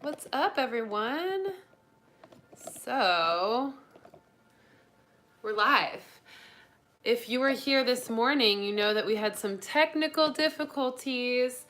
What's up, everyone? So, we're live. If you were here this morning, you know that we had some technical difficulties.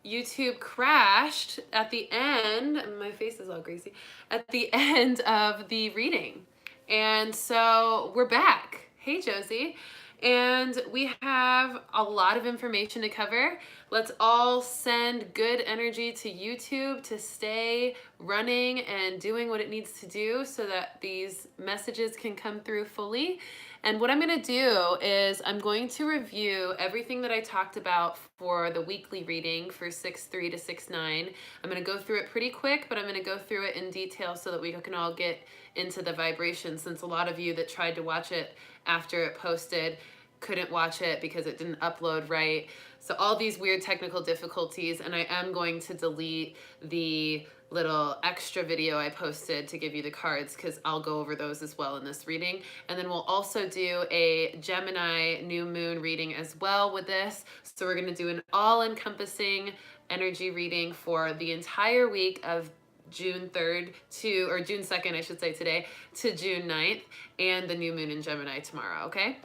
YouTube crashed at the end, my face is all greasy, at the end of the reading. And so we're back. Hey, Josie. And we have a lot of information to cover. Let's all send good energy to YouTube to stay running and doing what it needs to do so that these messages can come through fully. And what I'm going to do is I'm going to review everything that I talked about for the weekly reading for 6/3 to 6/9. I'm going to go through it pretty quick, but I'm going to go through it in detail so that we can all get into the vibration, since a lot of you that tried to watch it after it posted couldn't watch it because it didn't upload right. So all these weird technical difficulties, and I am going to delete the little extra video I posted to give you the cards because I'll go over those as well in this reading. And then we'll also do a Gemini new moon reading as well with this. So we're going to do an all-encompassing energy reading for the entire week of June 3rd to, or June 2nd, I should say today, to June 9th, and the new moon in Gemini tomorrow, okay?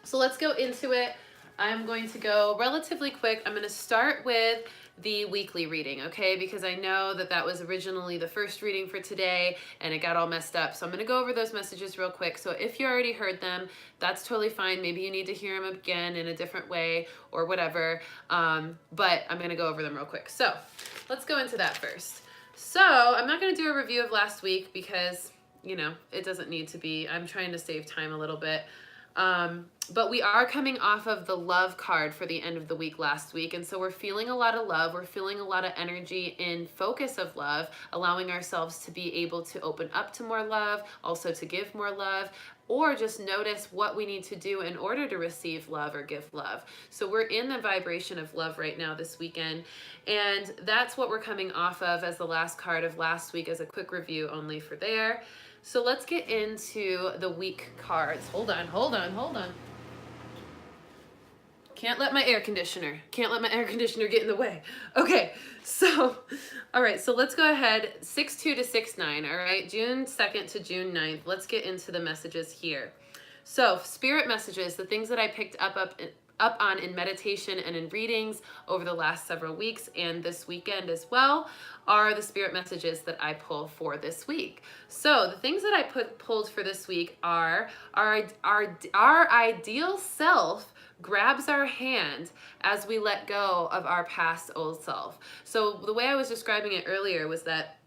So let's go into it. I'm going to go relatively quick. I'm going to start with the weekly reading, okay? Because I know that that was originally the first reading for today and it got all messed up. So I'm going to go over those messages real quick. So if you already heard them, that's totally fine. Maybe you need to hear them again in a different way or whatever. But I'm going to go over them real quick. So let's go into that first. So I'm not going to do a review of last week because, you know, it doesn't need to be. I'm trying to save time a little bit. But we are coming off of the love card for the end of the week last week. And so we're feeling a lot of love. We're feeling a lot of energy in focus of love, allowing ourselves to be able to open up to more love, also to give more love, or just notice what we need to do in order to receive love or give love. So we're in the vibration of love right now this weekend. And that's what we're coming off of as the last card of last week, as a quick review only for there. So let's get into the week cards. Hold on. Can't let my air conditioner get in the way. Okay, so, all right, so let's go ahead, 6/2 to 6/9, all right? June 2nd to June 9th. Let's get into the messages here. So, spirit messages, the things that I picked up on in meditation and in readings over the last several weeks and this weekend as well, are the spirit messages that I pull for this week. So the things that I pulled for this week are our ideal self grabs our hand as we let go of our past old self. So the way I was describing it earlier was that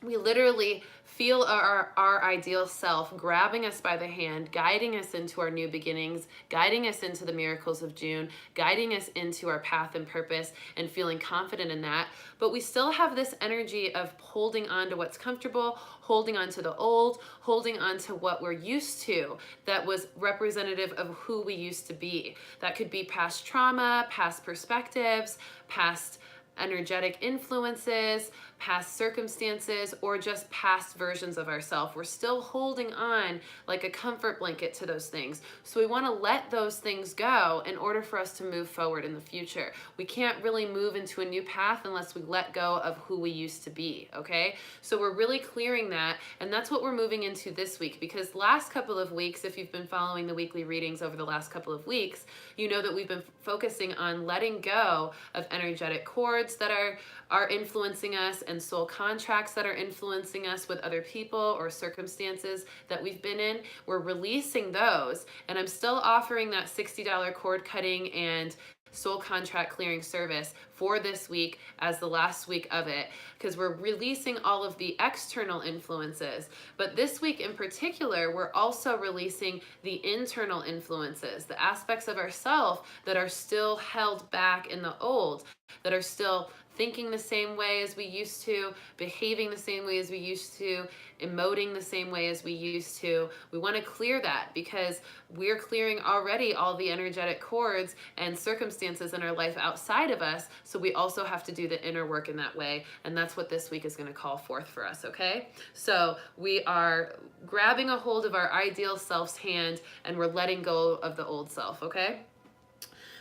we literally feel our ideal self grabbing us by the hand, guiding us into our new beginnings, guiding us into the miracles of June, guiding us into our path and purpose, and feeling confident in that. But we still have this energy of holding on to what's comfortable, holding on to the old, holding on to what we're used to that was representative of who we used to be. That could be past trauma, past perspectives, past energetic influences, past circumstances, or just past versions of ourselves. We're still holding on like a comfort blanket to those things. So we want to let those things go in order for us to move forward in the future. We can't really move into a new path unless we let go of who we used to be, okay? So we're really clearing that, and that's what we're moving into this week, because last couple of weeks, if you've been following the weekly readings over the last couple of weeks, you know that we've been focusing on letting go of energetic cords that are influencing us, and soul contracts that are influencing us with other people or circumstances that we've been in. We're releasing those, and I'm still offering that $60 cord cutting and soul contract clearing service for this week as the last week of it, because we're releasing all of the external influences. But this week in particular, we're also releasing the internal influences, the aspects of ourself that are still held back in the old, that are still thinking the same way as we used to, behaving the same way as we used to, emoting the same way as we used to. We want to clear that because we're clearing already all the energetic cords and circumstances in our life outside of us. So we also have to do the inner work in that way. And that's what this week is going to call forth for us, okay? So we are grabbing a hold of our ideal self's hand and we're letting go of the old self, okay?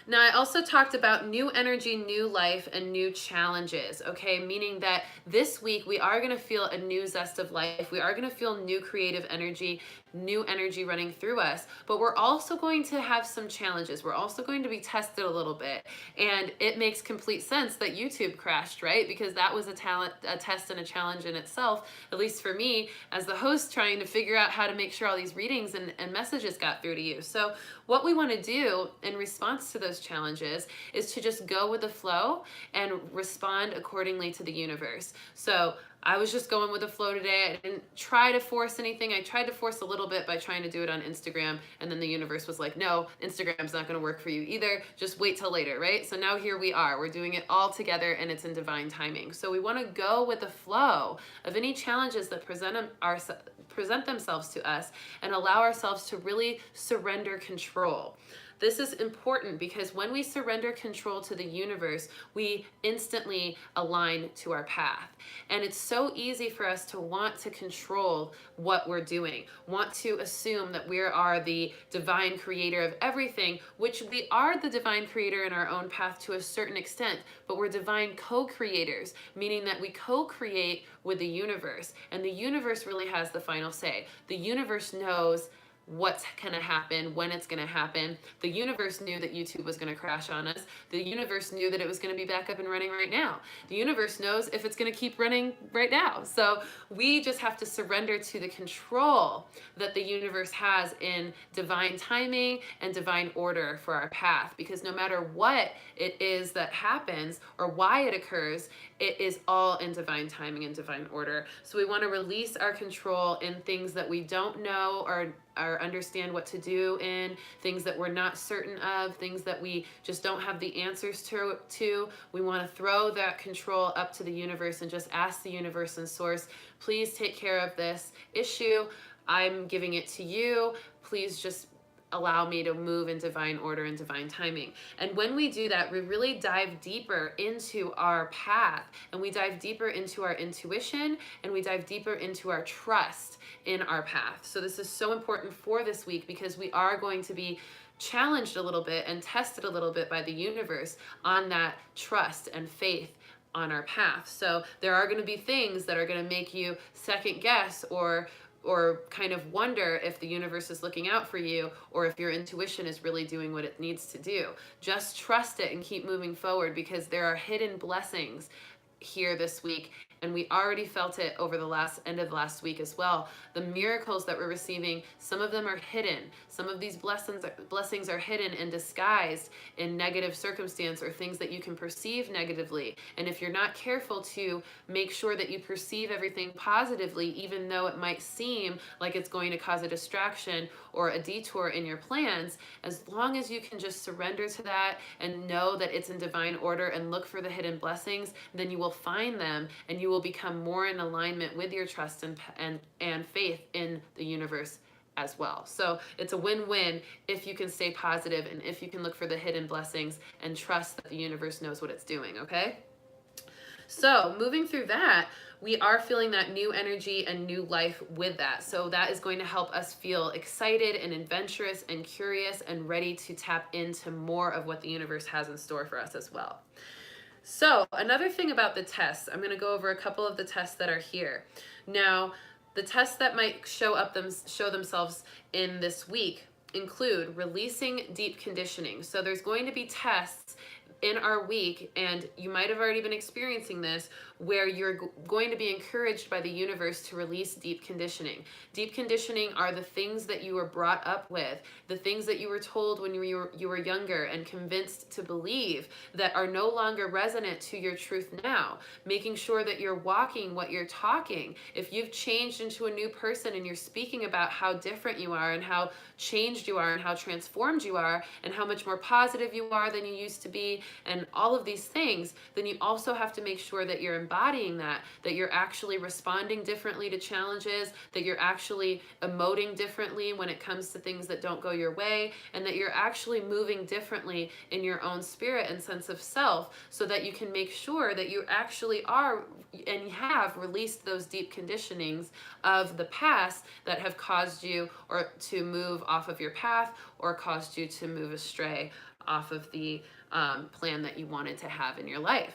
Now, I also talked about new energy, new life, and new challenges, okay? Meaning that this week we are going to feel a new zest of life. We are going to feel new creative energy, new energy running through us, but we're also going to have some challenges. We're also going to be tested a little bit. And it makes complete sense that YouTube crashed, right? Because that was a test and a challenge in itself, at least for me as the host, trying to figure out how to make sure all these readings and messages got through to you. So what we want to do in response to those challenges is to just go with the flow and respond accordingly to the universe. So I was just going with the flow today. I didn't try to force anything. I tried to force a little bit by trying to do it on Instagram, and then the universe was like, no, Instagram's not going to work for you either. Just wait till later, right? So now here we are. We're doing it all together, and it's in divine timing. So we want to go with the flow of any challenges that present themselves to us and allow ourselves to really surrender control. This is important because when we surrender control to the universe, we instantly align to our path. And it's so easy for us to want to control what we're doing, want to assume that we are the divine creator of everything, which we are the divine creator in our own path to a certain extent, but we're divine co-creators, meaning that we co-create with the universe, and the universe really has the final say. The universe knows what's going to happen, when it's going to happen. The universe knew that YouTube was going to crash on us. The universe knew that it was going to be back up and running right now. The universe knows if it's going to keep running right now. So we just have to surrender to the control that the universe has in divine timing and divine order for our path, because no matter what it is that happens or why it occurs, it is all in divine timing and divine order. So we want to release our control in things that we don't know or understand what to do in, things that we're not certain of, things that we just don't have the answers to. We want to throw that control up to the universe and just ask the universe and source, please take care of this issue. I'm giving it to you. Please just allow me to move in divine order and divine timing. And when we do that, we really dive deeper into our path, and we dive deeper into our intuition, and we dive deeper into our trust in our path. So this is so important for this week because we are going to be challenged a little bit and tested a little bit by the universe on that trust and faith on our path. So there are going to be things that are going to make you second guess or kind of wonder if the universe is looking out for you or if your intuition is really doing what it needs to do. Just trust it and keep moving forward, because there are hidden blessings here this week, and we already felt it over the end of last week as well. The miracles that we're receiving, some of them are hidden. Some of these blessings are hidden and disguised in negative circumstance or things that you can perceive negatively. And if you're not careful to make sure that you perceive everything positively, even though it might seem like it's going to cause a distraction or a detour in your plans, as long as you can just surrender to that and know that it's in divine order and look for the hidden blessings, then you will find them, and you will become more in alignment with your trust and faith in the universe as well. So it's a win-win if you can stay positive and if you can look for the hidden blessings and trust that the universe knows what it's doing, okay? So moving through that, we are feeling that new energy and new life with that. So that is going to help us feel excited and adventurous and curious and ready to tap into more of what the universe has in store for us as well. So another thing about the tests, I'm going to go over a couple of the tests that are here. Now, the tests that might show themselves in this week include releasing deep conditioning. So there's going to be tests in our week, and you might have already been experiencing this, where you're going to be encouraged by the universe to release deep conditioning. Deep conditioning are the things that you were brought up with, the things that you were told when you were younger and convinced to believe that are no longer resonant to your truth now. Making sure that you're walking what you're talking. If you've changed into a new person and you're speaking about how different you are and how changed you are and how transformed you are and how much more positive you are than you used to be and all of these things, then you also have to make sure that you're embodying that you're actually responding differently to challenges, that you're actually emoting differently when it comes to things that don't go your way, and that you're actually moving differently in your own spirit and sense of self, so that you can make sure that you actually are and have released those deep conditionings of the past that have caused you or to move off of your path or caused you to move astray off of the plan that you wanted to have in your life.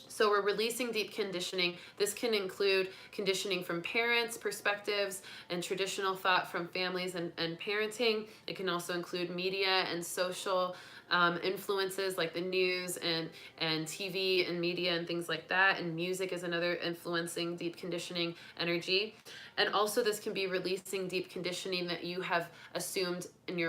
So we're releasing deep conditioning. This can include conditioning from parents' perspectives and traditional thought from families and parenting. It can also include media and social influences like the news and TV and media and things like that. And music is another influencing deep conditioning energy. And also this can be releasing deep conditioning that you have assumed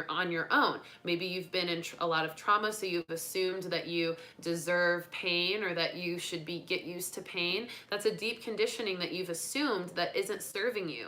on your own. Maybe you've been in a lot of trauma, so you've assumed that you deserve pain or that you should get used to pain. That's a deep conditioning that you've assumed that isn't serving you.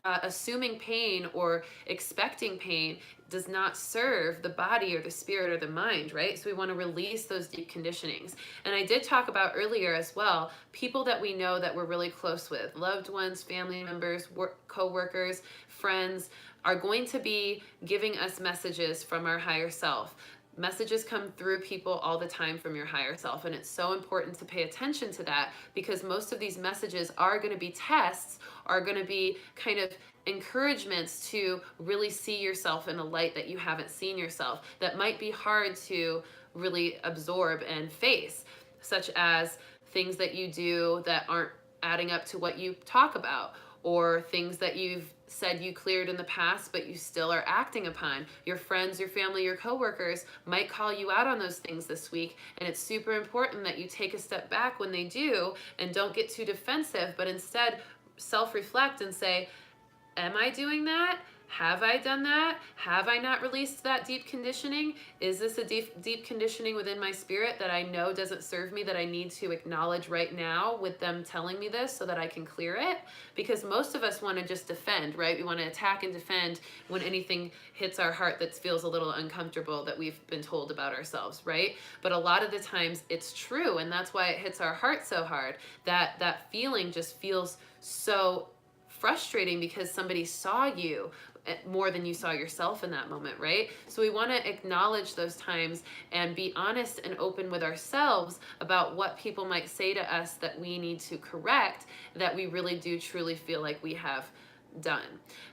Assuming pain or expecting pain does not serve the body or the spirit or the mind, right? So we want to release those deep conditionings. And I did talk about earlier as well, people that we know that we're really close with, loved ones, family members, co-workers, friends, are going to be giving us messages from our higher self. Messages come through people all the time from your higher self, and it's so important to pay attention to that, because most of these messages are going to be tests, are going to be kind of encouragements to really see yourself in a light that you haven't seen yourself, that might be hard to really absorb and face, such as things that you do that aren't adding up to what you talk about, or things that you've said you cleared in the past but you still are acting upon. Your friends, your family, your coworkers might call you out on those things this week, and it's super important that you take a step back when they do and don't get too defensive, but instead self-reflect and say, am I doing that? Have I done that? Have I not released that deep conditioning? Is this a deep conditioning within my spirit that I know doesn't serve me, that I need to acknowledge right now with them telling me this so that I can clear it? Because most of us want to just defend, right? We want to attack and defend when anything hits our heart that feels a little uncomfortable that we've been told about ourselves, right? But a lot of the times it's true, and that's why it hits our heart so hard. That feeling just feels so frustrating because somebody saw you more than you saw yourself in that moment, right? So we want to acknowledge those times and be honest and open with ourselves about what people might say to us that we need to correct, that we really do truly feel like we have done.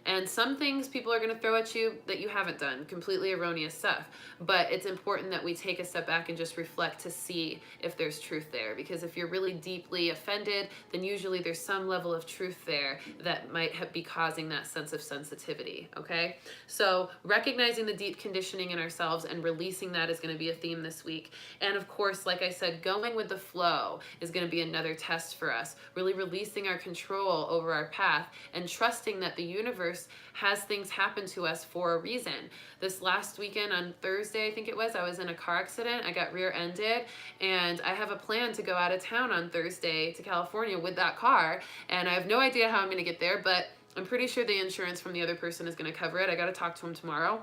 And some things people are going to throw at you that you haven't done, completely erroneous stuff. But it's important that we take a step back and just reflect to see if there's truth there. Because if you're really deeply offended, then usually there's some level of truth there that might be causing that sense of sensitivity, okay? So recognizing the deep conditioning in ourselves and releasing that is going to be a theme this week. And of course, like I said, going with the flow is going to be another test for us. Really releasing our control over our path and trusting that the universe has things happen to us for a reason. This last weekend on Thursday, I think it was, I was in a car accident. I got rear-ended, and I have a plan to go out of town on Thursday to California with that car, and I have no idea how I'm going to get there, but I'm pretty sure the insurance from the other person is going to cover it. I got to talk to him tomorrow.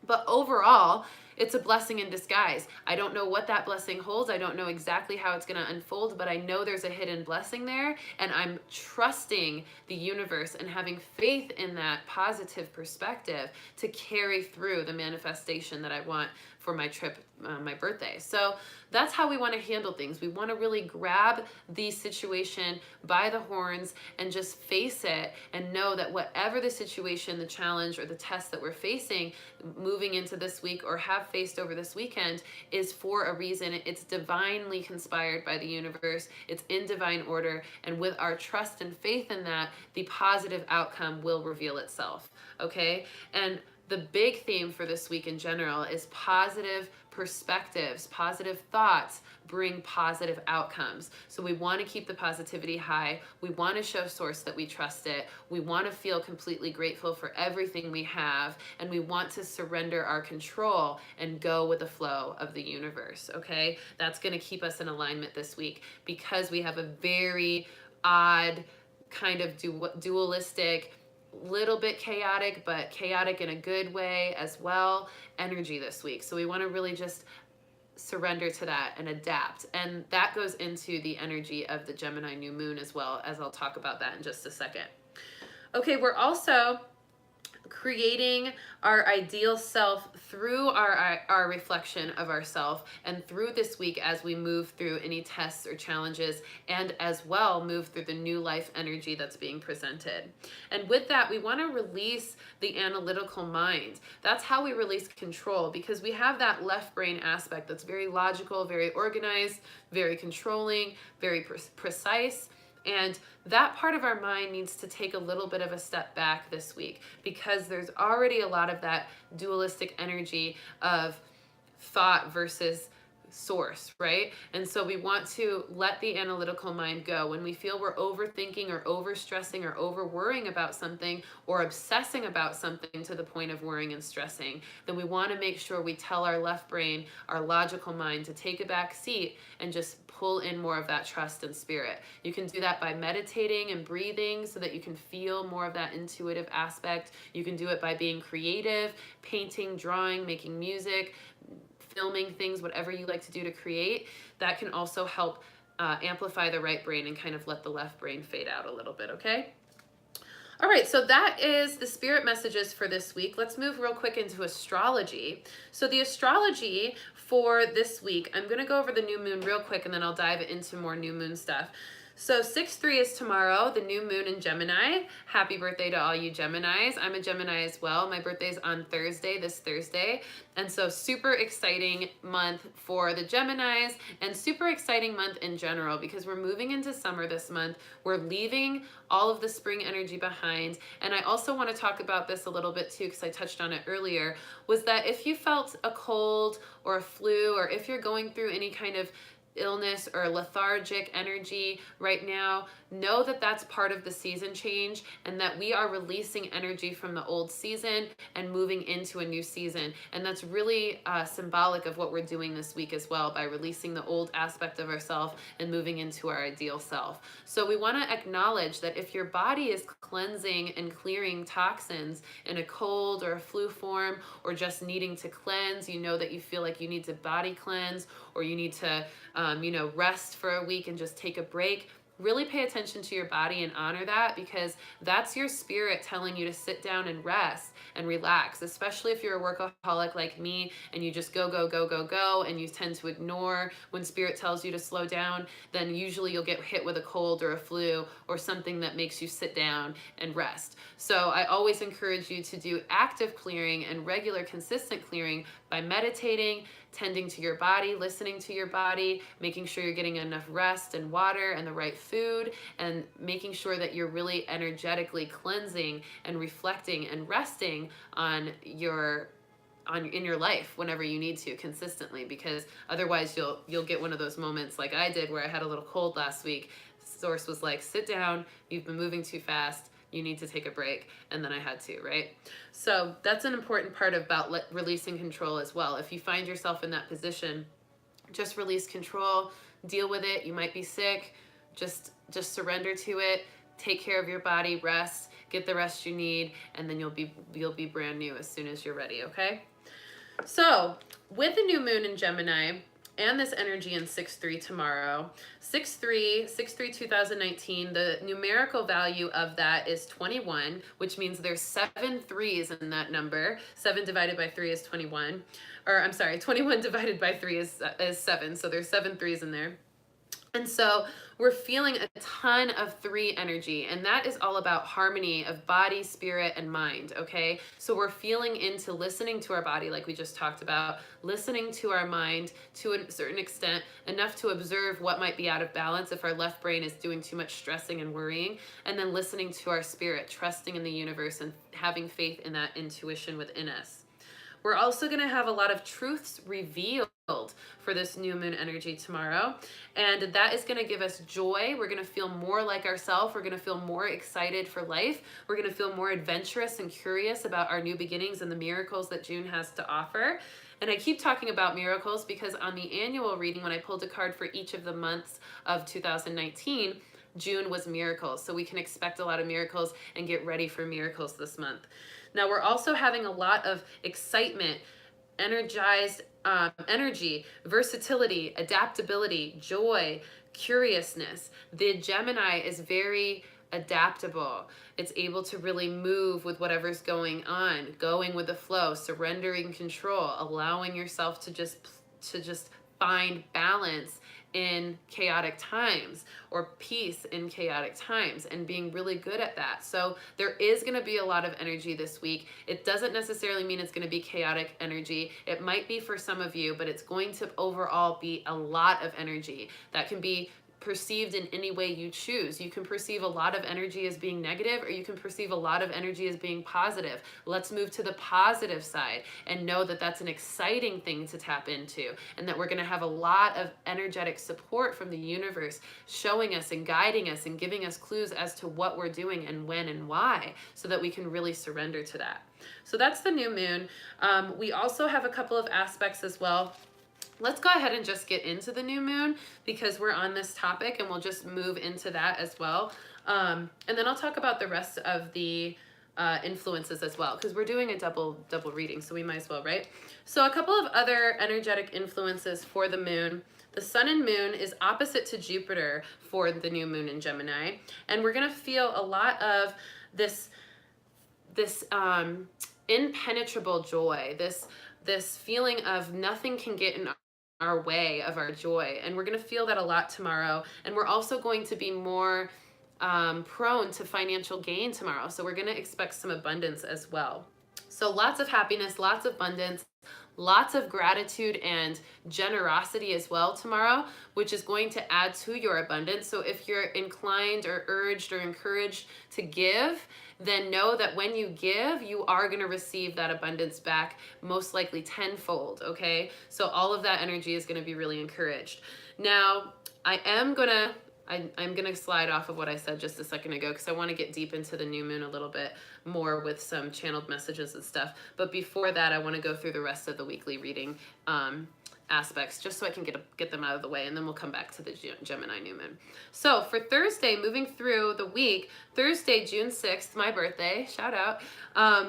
But overall, it's a blessing in disguise. I don't know what that blessing holds. I don't know exactly how it's going to unfold, but I know there's a hidden blessing there, and I'm trusting the universe and having faith in that positive perspective to carry through the manifestation that I want for my trip, my birthday. So that's how we want to handle things. We want to really grab the situation by the horns and just face it and know that whatever the situation, the challenge, or the test that we're facing moving into this week or have faced over this weekend is for a reason. It's divinely conspired by the universe. It's in divine order. And with our trust and faith in that, the positive outcome will reveal itself. Okay? And the big theme for this week in general is positive perspectives, positive thoughts bring positive outcomes. So we want to keep the positivity high. We want to show source that we trust it. We want to feel completely grateful for everything we have. And we want to surrender our control and go with the flow of the universe. Okay? That's going to keep us in alignment this week because we have a very odd kind of dualistic, little bit chaotic, but chaotic in a good way as well, energy this week. So we want to really just surrender to that and adapt. And that goes into the energy of the Gemini new moon as well, as I'll talk about that in just a second. Okay, we're also creating our ideal self through our reflection of ourself, and through this week as we move through any tests or challenges, and as well move through the new life energy that's being presented. And with that, we want to release the analytical mind. That's how we release control, because we have that left brain aspect that's very logical, very organized, very controlling, very precise. And that part of our mind needs to take a little bit of a step back this week, because there's already a lot of that dualistic energy of thought versus source, right? And so we want to let the analytical mind go. When we feel we're overthinking or overstressing or over worrying about something, or obsessing about something to the point of worrying and stressing, then we want to make sure we tell our left brain, our logical mind, to take a back seat and just pull in more of that trust and spirit. You can do that by meditating and breathing so that you can feel more of that intuitive aspect. You can do it by being creative, painting, drawing, making music, filming things, whatever you like to do to create. That can also help amplify the right brain and kind of let the left brain fade out a little bit, okay? All right, so that is the spirit messages for this week. Let's move real quick into astrology. So the astrology for this week, I'm going to go over the new moon real quick, and then I'll dive into more new moon stuff. So 6/3 is tomorrow, the new moon in Gemini. Happy birthday to all you Geminis. I'm a Gemini as well. My birthday's on Thursday, this Thursday. And so super exciting month for the Geminis, and super exciting month in general, because we're moving into summer this month. We're leaving all of the spring energy behind. And I also want to talk about this a little bit too, because I touched on it earlier, was that if you felt a cold or a flu, or if you're going through any kind of illness or lethargic energy right now, know that that's part of the season change, and that we are releasing energy from the old season and moving into a new season. And that's really symbolic of what we're doing this week as well, by releasing the old aspect of ourselves and moving into our ideal self. So we want to acknowledge that if your body is cleansing and clearing toxins in a cold or a flu form, or just needing to cleanse, you know that you feel like you need to body cleanse, or you need to rest for a week and just take a break, really pay attention to your body and honor that, because that's your spirit telling you to sit down and rest and relax, especially if you're a workaholic like me and you just go, go, go, go, go, and you tend to ignore when spirit tells you to slow down. Then usually you'll get hit with a cold or a flu or something that makes you sit down and rest. So I always encourage you to do active clearing and regular, consistent clearing by meditating, tending to your body, listening to your body, making sure you're getting enough rest and water and the right food, and making sure that you're really energetically cleansing and reflecting and resting in your life whenever you need to, consistently, because otherwise you'll get one of those moments like I did, where I had a little cold last week. Source was like, sit down, you've been moving too fast, you need to take a break. And then I had to, right? So that's an important part about releasing control as well. If you find yourself in that position, just release control, deal with it. You might be sick, just surrender to it, take care of your body, rest, get the rest you need, and then you'll be brand new as soon as you're ready, okay? So with the new moon in Gemini, and this energy in 6/3 tomorrow, 6/3/2019, the numerical value of that is 21, which means there's 7 threes in that number. 7 divided by 3 is 21. Or I'm sorry, 21 divided by 3 is 7. So there's 7 threes in there. And so we're feeling a ton of 3 energy, and that is all about harmony of body, spirit, and mind, okay? So we're feeling into listening to our body, like we just talked about, listening to our mind to a certain extent, enough to observe what might be out of balance if our left brain is doing too much stressing and worrying, and then listening to our spirit, trusting in the universe and having faith in that intuition within us. We're also going to have a lot of truths revealed for this new moon energy tomorrow, and that is going to give us joy. We're going to feel more like ourselves. We're going to feel more excited for life. We're going to feel more adventurous and curious about our new beginnings and the miracles that June has to offer. And I keep talking about miracles because on the annual reading, when I pulled a card for each of the months of 2019, June was miracles. So we can expect a lot of miracles and get ready for miracles this month. Now we're also having a lot of excitement, energized energy, versatility, adaptability, joy, curiousness. The Gemini is very adaptable. It's able to really move with whatever's going on, going with the flow, surrendering control, allowing yourself to just find balance in chaotic times, or peace in chaotic times, and being really good at that. So there is going to be a lot of energy this week. It doesn't necessarily mean it's going to be chaotic energy. It might be for some of you, but it's going to overall be a lot of energy that can be perceived in any way you choose. You can perceive a lot of energy as being negative, or you can perceive a lot of energy as being positive. Let's move to the positive side and know that that's an exciting thing to tap into, and that we're going to have a lot of energetic support from the universe showing us and guiding us and giving us clues as to what we're doing and when and why, so that we can really surrender to that. So that's the new moon. We also have a couple of aspects as well. Let's go ahead and just get into the new moon, because we're on this topic, and we'll just move into that as well. And then I'll talk about the rest of the influences as well, because we're doing a double reading, so we might as well, right? So a couple of other energetic influences for the moon. The sun and moon is opposite to Jupiter for the new moon in Gemini, and we're going to feel a lot of this impenetrable joy, this feeling of nothing can get in our way of our joy. And we're going to feel that a lot tomorrow. And we're also going to be more prone to financial gain tomorrow. So we're going to expect some abundance as well. So lots of happiness, lots of abundance, lots of gratitude and generosity as well tomorrow, which is going to add to your abundance. So if you're inclined or urged or encouraged to give, then know that when you give, you are going to receive that abundance back, most likely tenfold, okay? So all of that energy is going to be really encouraged. Now, I'm going to slide off of what I said just a second ago, because I want to get deep into the new moon a little bit more with some channeled messages and stuff. But before that, I want to go through the rest of the weekly reading aspects, just so I can get them out of the way, and then we'll come back to the Gemini new moon. So for Thursday, moving through the week, Thursday, June 6th, my birthday, shout out,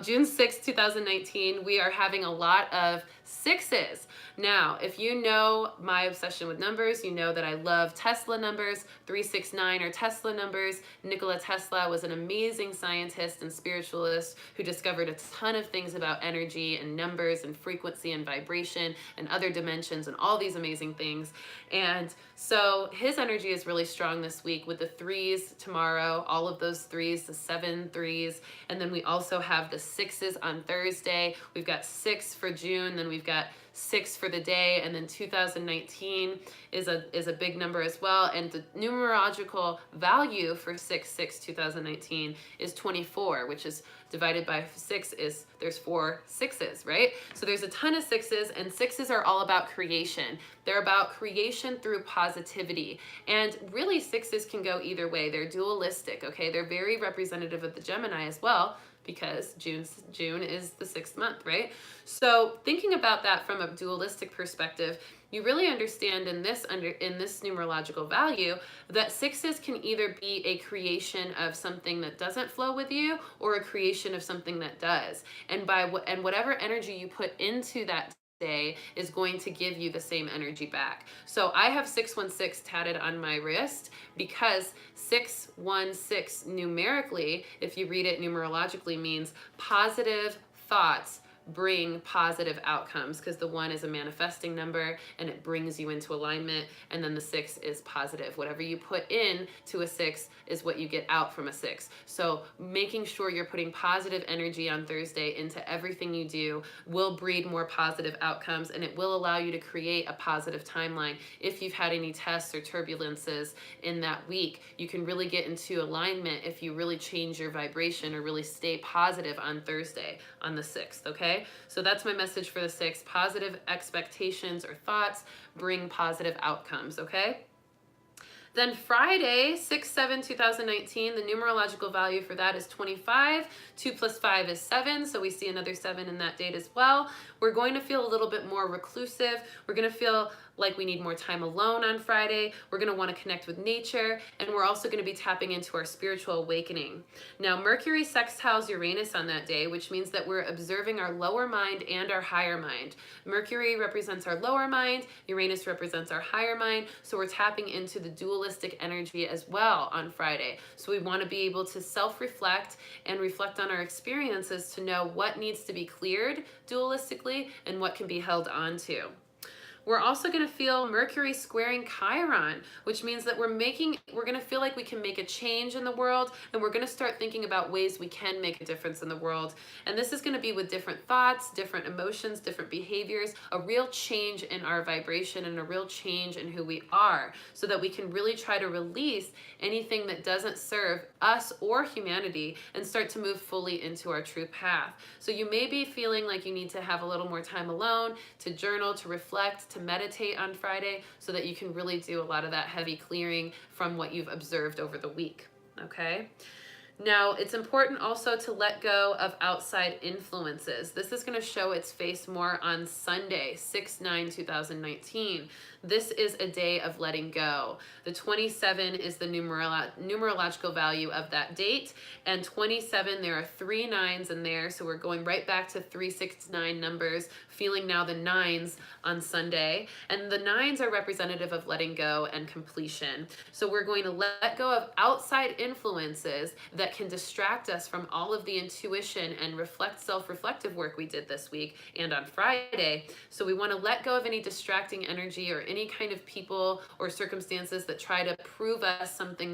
June 6th, 2019, we are having a lot of sixes. Now, if you know my obsession with numbers, you know that I love Tesla numbers. 369 are Tesla numbers. Nikola Tesla was an amazing scientist and spiritualist who discovered a ton of things about energy and numbers and frequency and vibration and other dimensions and all these amazing things. And so his energy is really strong this week with the threes tomorrow, all of those threes, the 7 threes. And then we also have the sixes on Thursday. We've got 6 for June, then we've got 6 for the day, and then 2019 is a big number as well. And the numerological value for 6/6/2019 is 24, which is divided by 6 is, there's 4 sixes, right? So there's a ton of sixes, and sixes are all about creation. They're about creation through positivity. And really, sixes can go either way. They're dualistic, okay? They're very representative of the Gemini as well, because June is the 6th month, right? So thinking about that from a dualistic perspective, you really understand in this numerological value that sixes can either be a creation of something that doesn't flow with you, or a creation of something that does. And whatever energy you put into that day is going to give you the same energy back. So I have 616 tatted on my wrist, because 616 numerically, if you read it numerologically, means positive thoughts bring positive outcomes, because the 1 is a manifesting number and it brings you into alignment, and then the 6 is positive. Whatever you put in to a 6 is what you get out from a 6. So making sure you're putting positive energy on Thursday into everything you do will breed more positive outcomes, and it will allow you to create a positive timeline. If you've had any tests or turbulences in that week, you can really get into alignment if you really change your vibration or really stay positive on Thursday, on the 6th, okay? So that's my message for the 6th. Positive expectations or thoughts bring positive outcomes, okay? Then Friday, 6/7/2019, the numerological value for that is 25. 2 + 5 is 7, so we see another 7 in that date as well. We're going to feel a little bit more reclusive. We're going to feel like we need more time alone on Friday. We're going to want to connect with nature, and we're also going to be tapping into our spiritual awakening. Now, Mercury sextiles Uranus on that day, which means that we're observing our lower mind and our higher mind. Mercury represents our lower mind, Uranus represents our higher mind, so we're tapping into the dualistic energy as well on Friday. So we want to be able to self-reflect and reflect on our experiences to know what needs to be cleared dualistically and what can be held on to. We're also going to feel Mercury squaring Chiron, which means that we're going to feel like we can make a change in the world, and we're going to start thinking about ways we can make a difference in the world. And this is going to be with different thoughts, different emotions, different behaviors, a real change in our vibration and a real change in who we are, so that we can really try to release anything that doesn't serve us or humanity and start to move fully into our true path. So you may be feeling like you need to have a little more time alone, to journal, to reflect, to meditate on Friday, so that you can really do a lot of that heavy clearing from what you've observed over the week, okay? Now, it's important also to let go of outside influences. This is going to show its face more on Sunday, 6/9/2019. This is a day of letting go. The 27 is the numerological value of that date, and 27, there are 3 9s in there, so we're going right back to 369 numbers, feeling now the 9s on Sunday, and the 9s are representative of letting go and completion. So we're going to let go of outside influences that can distract us from all of the intuition and self-reflective work we did this week and on Friday. So we want to let go of any distracting energy or any kind of people or circumstances that try to prove us of something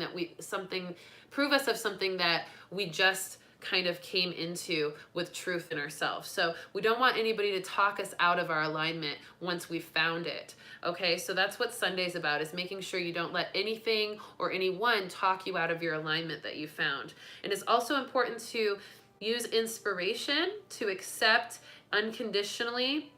that we just kind of came into with truth in ourselves. So we don't want anybody to talk us out of our alignment once we've found it. Okay, so that's what Sunday's about, is making sure you don't let anything or anyone talk you out of your alignment that you found. And it's also important to use inspiration to accept unconditionally.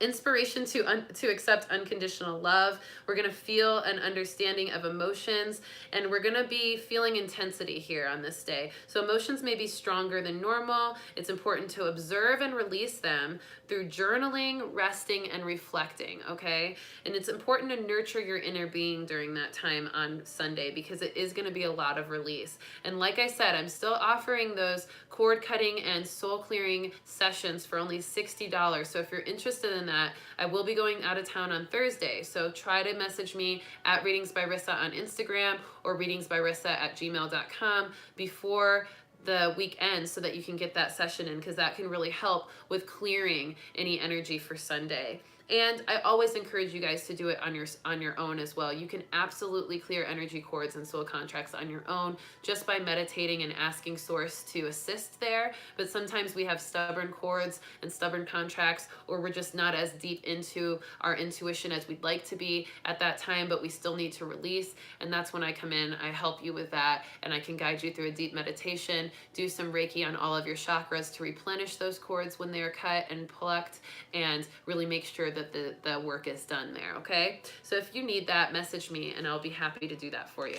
Inspiration to accept unconditional love. We're going to feel an understanding of emotions, and we're going to be feeling intensity here on this day. So emotions may be stronger than normal. It's important to observe and release them through journaling, resting, and reflecting, okay? And it's important to nurture your inner being during that time on Sunday, because it is going to be a lot of release. And like I said, I'm still offering those cord cutting and soul clearing sessions for only $60. So if you're interested in that, I will be going out of town on Thursday. So try to message me at Readings by Rissa on Instagram or readingsbyrissa@gmail.com before the weekend, so that you can get that session in, because that can really help with clearing any energy for Sunday. And I always encourage you guys to do it on your own as well. You can absolutely clear energy cords and soul contracts on your own just by meditating and asking Source to assist there. But sometimes we have stubborn cords and stubborn contracts, or we're just not as deep into our intuition as we'd like to be at that time, but we still need to release. And that's when I come in, I help you with that, and I can guide you through a deep meditation, do some Reiki on all of your chakras to replenish those cords when they're cut and plucked, and really make sure that the work is done there, okay? So if you need that, message me and I'll be happy to do that for you.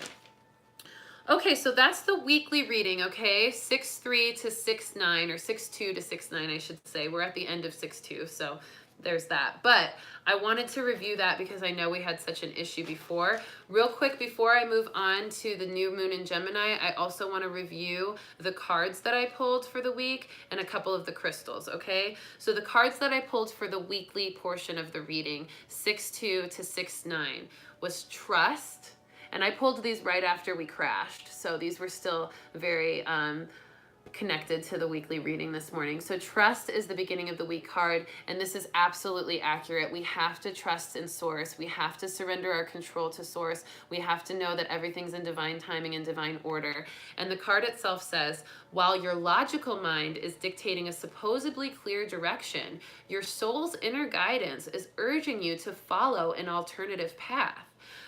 Okay, so that's the weekly reading, okay? 6/3 to 6/9, or 6/2 to 6/9, I should say. We're at the end of 6/2, so there's that. But I wanted to review that because I know we had such an issue before. Real quick, before I move on to the new moon in Gemini, I also want to review the cards that I pulled for the week and a couple of the crystals, okay? So the cards that I pulled for the weekly portion of the reading, 6/2 to 6/9, was Trust. And I pulled these right after we crashed, so these were still very connected to the weekly reading this morning. So Trust is the beginning of the week card, and this is absolutely accurate. We have to trust in Source. We have to surrender our control to Source. We have to know that everything's in divine timing and divine order. And the card itself says, while your logical mind is dictating a supposedly clear direction, your soul's inner guidance is urging you to follow an alternative path.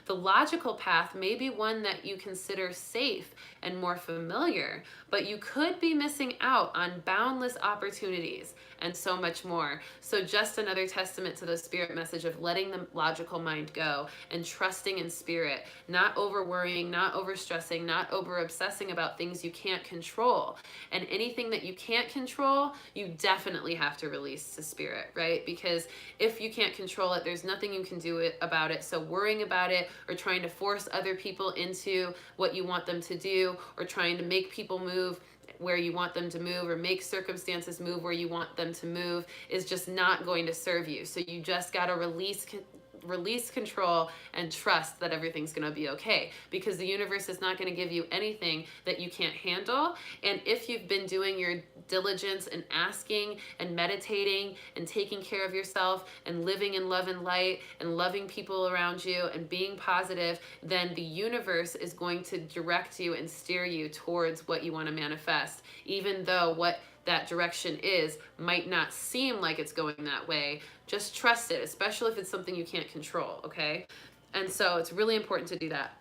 The logical path may be one that you consider safe and more familiar, but you could be missing out on boundless opportunities and so much more. So just another testament to the spirit message of letting the logical mind go and trusting in spirit, not over worrying, not over stressing, not over obsessing about things you can't control. And anything that you can't control, you definitely have to release to spirit, right? Because if you can't control it, there's nothing you can do about it. So worrying about it or trying to force other people into what you want them to do, or trying to make people move where you want them to move, or make circumstances move where you want them to move, is just not going to serve you. So you just got to release control and trust that everything's going to be okay, because the universe is not going to give you anything that you can't handle. And if you've been doing your diligence and asking and meditating and taking care of yourself and living in love and light and loving people around you and being positive, then the universe is going to direct you and steer you towards what you want to manifest, even though what that direction is might not seem like it's going that way. Just trust it, especially if it's something you can't control, okay? And so it's really important to do that.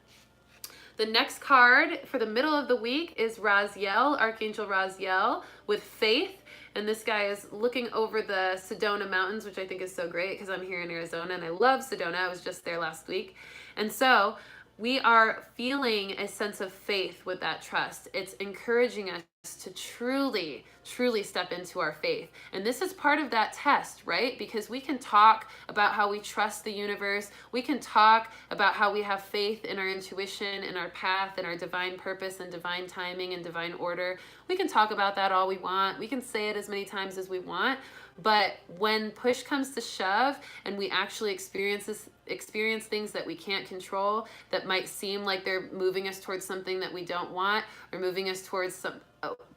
The next card for the middle of the week is Raziel, Archangel Raziel, with faith. And this guy is looking over the Sedona Mountains, which I think is so great because I'm here in Arizona and I love Sedona. I was just there last week. And so we are feeling a sense of faith with that trust. It's encouraging us to truly step into our faith. And this is part of that test, right? Because we can talk about how we trust the universe. We can talk about how we have faith in our intuition, in our path, in our divine purpose and divine timing and divine order. We can talk about that all we want. We can say it as many times as we want. But when push comes to shove and we actually experience things that we can't control, that might seem like they're moving us towards something that we don't want, or moving us towards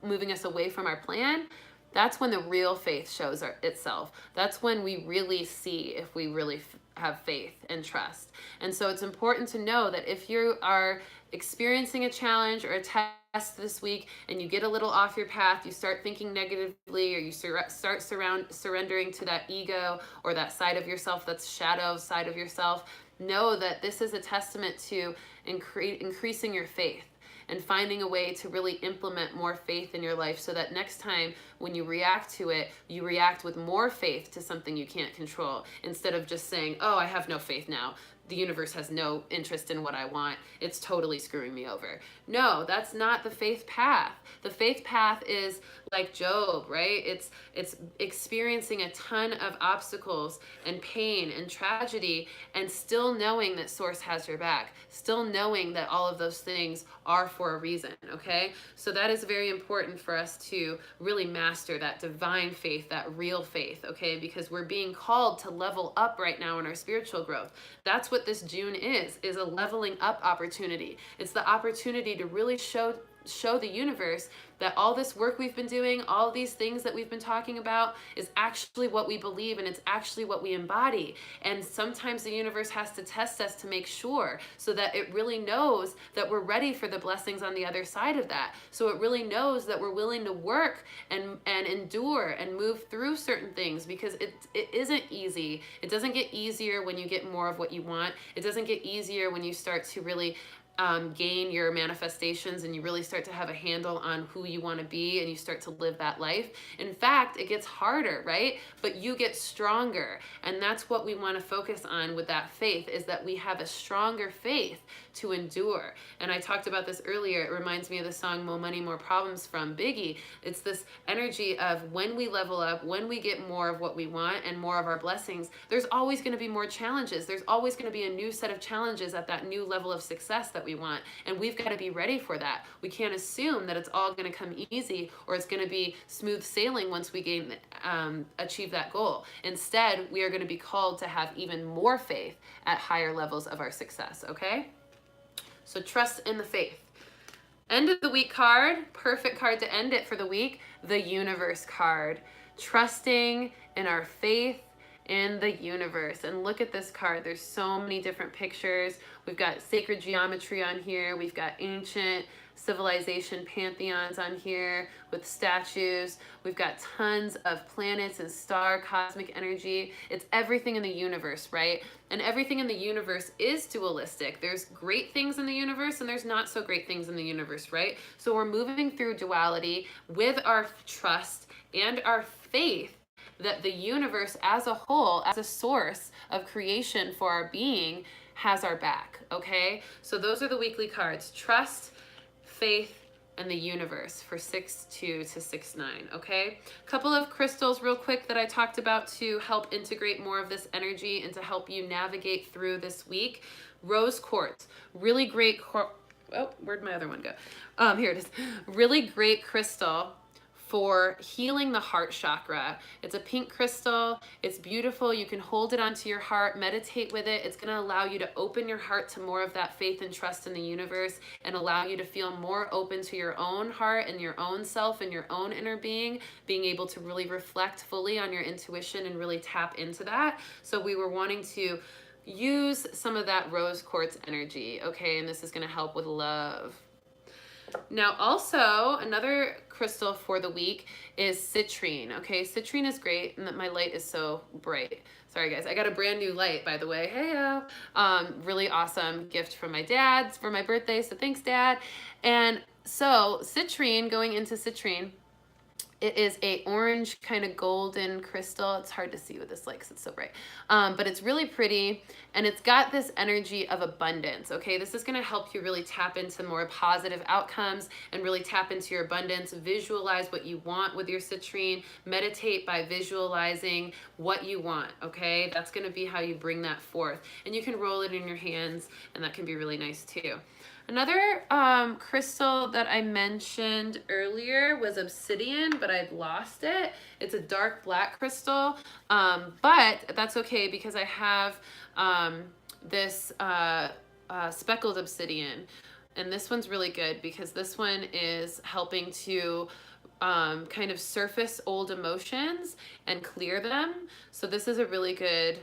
moving us away from our plan, that's when the real faith shows itself. That's when we really see if we really have faith and trust. And so it's important to know that if you are experiencing a challenge or a test this week and you get a little off your path, you start thinking negatively, or you start surrendering to that ego or that side of yourself, that's shadow side of yourself, know that this is a testament to increasing your faith and finding a way to really implement more faith in your life, so that next time when you react to it, you react with more faith to something you can't control, instead of just saying, oh, I have no faith now. The universe has no interest in what I want. It's totally screwing me over. No, that's not the faith path. The faith path is like Job, right? It's experiencing a ton of obstacles and pain and tragedy, and still knowing that Source has your back, still knowing that all of those things are for a reason, okay? So that is very important for us to really master that divine faith, that real faith, okay? Because we're being called to level up right now in our spiritual growth. That's what this June is a leveling up opportunity. It's the opportunity to really show the universe that all this work we've been doing, all these things that we've been talking about, is actually what we believe, and it's actually what we embody. And sometimes the universe has to test us to make sure, so that it really knows that we're ready for the blessings on the other side of that. So it really knows that we're willing to work and endure and move through certain things, because it isn't easy. It doesn't get easier when you get more of what you want. It doesn't get easier when you start to really gain your manifestations and you really start to have a handle on who you want to be and you start to live that life. In fact, it gets harder, right? But you get stronger. And that's what we want to focus on with that faith, is that we have a stronger faith to endure. And I talked about this earlier. It reminds me of the song More Money, More Problems from Biggie. It's this energy of when we level up, when we get more of what we want and more of our blessings, there's always going to be more challenges. There's always going to be a new set of challenges at that new level of success that we want. And we've got to be ready for that. We can't assume that it's all going to come easy or it's going to be smooth sailing once we achieve that goal. Instead, we are going to be called to have even more faith at higher levels of our success, okay? So trust in the faith. End of the week card, perfect card to end it for the week, the universe card. Trusting in our faith in the universe. And look at this card. There's so many different pictures. We've got sacred geometry on here. We've got ancient civilization pantheons on here with statues. We've got tons of planets and star cosmic energy. It's everything in the universe, right? And everything in the universe is dualistic. There's great things in the universe and there's not so great things in the universe, right? So we're moving through duality with our trust and our faith that the universe as a whole, as a source of creation for our being, has our back, okay? So those are the weekly cards: trust, faith, and the universe for 6-2 to 6-9, okay? A couple of crystals real quick that I talked about to help integrate more of this energy and to help you navigate through this week. Rose quartz, really great, oh, where'd my other one go? Here it is. Really great crystal for healing the heart chakra. It's a pink crystal. It's beautiful. You can hold it onto your heart, meditate with it. It's going to allow you to open your heart to more of that faith and trust in the universe and allow you to feel more open to your own heart and your own self and your own inner being able to really reflect fully on your intuition and really tap into that. So we were wanting to use some of that rose quartz energy, okay? And this is going to help with love. Now also another crystal for the week is citrine. Okay, citrine is great, and that my light is so bright. Sorry guys, I got a brand new light, by the way. Hey, really awesome gift from my dad for my birthday, so thanks Dad. And so citrine, going into citrine, it is a orange kind of golden crystal. It's hard to see with this light because it's so bright, but it's really pretty, and it's got this energy of abundance, okay? This is gonna help you really tap into more positive outcomes and really tap into your abundance. Visualize what you want with your citrine. Meditate by visualizing what you want, okay? That's gonna be how you bring that forth. And you can roll it in your hands, and that can be really nice too. Another crystal that I mentioned earlier was obsidian, but I've lost it. It's a dark black crystal, but that's okay because I have this speckled obsidian. And this one's really good because this one is helping to kind of surface old emotions and clear them. So this is a really good